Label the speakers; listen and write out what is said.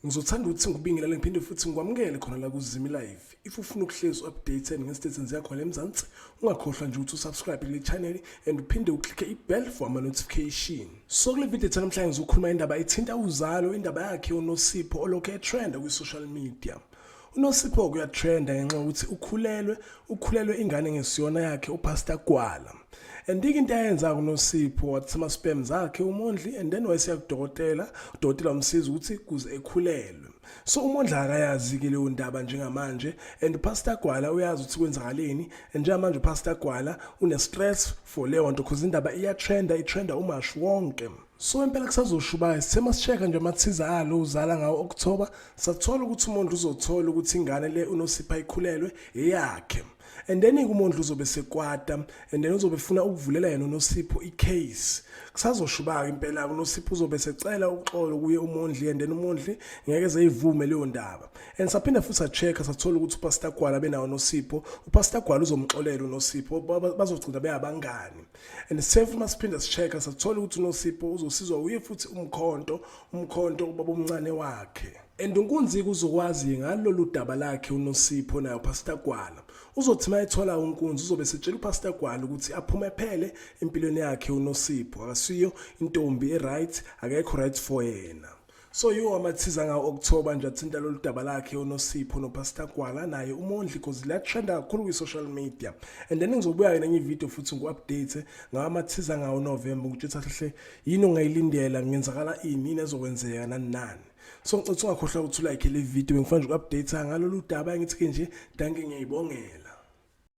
Speaker 1: Ngizothanda ukuthi ngikubingelele ngiphinde futhi ngikwamukele khona la kuZimi Live. If ufuna ukuhlezi updated ngesitations yakho eMzansi, ungakhohlwa nje ukuthi usubscribe kule channel and uphinde uklikhe ibell for ama notification. So kule video namhlanje ngizokhuluma indaba ethinta Uzalo, indaba yakhe uNosipho olokhu trend kwi social media. uNosipho kuyatrenda ngenxa ukuthi ukhulelwe ingane ngesiyona yakhe uPastor Gwala. And into ayenza kuNosipho wathi ama spams akhe umondli and then wayesiya kudokotela, udokotela umsiza ukuthi kuze ekhulelwe. So umondla akayazi ke leyo ndaba njengamanje and uPastor Gwala uyazi ukuthi kwenzakaleni and njengamanje uPastor Gwala une stress for leyo nto because indaba itrenda umash wonke. So impela kusazoshuba sithema sicheka nje amathizalo uzala ngawo October sathola ukuthi umondla uzothola ukuthi ingane le uNosipho ayikhulelwe eyakhe. And then umondla uzobe sekwata and then uzobe funa ukuvulela yena uNosipho icase. Kusazoshuba impela uNosipho uzobe secela uxolo kuye umondli and then umondli ngeke ezivume leyo ndaba. And saphinda futhi sachecka sathola ukuthi uPastor Gwala benawo uNosipho, uPastor Gwala uzomxolela uNosipho bazogcina beyabangani. And safe masiphinda sichecka sathola ukuthi uNosipho uzosizwa uye futhi umkhonto ubaba omncane wakhe. And unkunziki uzokwazi ngalolu daba lakhe uNosipho nayo uPastor Gwala. Uzothi mayithola unkunzi uzobe setshela uPastor Gwala ukuthi aphume phele empilweni yakhe uNosipho akasiyo intombi eright akekho right for yena. So yiwo amathiza ngawo October nje athinta lolu daba lakhe uNosipho noPastor Gwala naye umondli because la trend kakhulu kwi social media. And then ngizobuya nenye video futhi ngiupdate ngawo amathiza ngawo November ukuthi hle yini ongayilindela ngenzakala ini ezokwenzeka nani. So ngicela ungakhohlwa ukuthi like le video ngifana nje ukuupdate ngalolu daba ngithi ke nje danke ngiyibongela.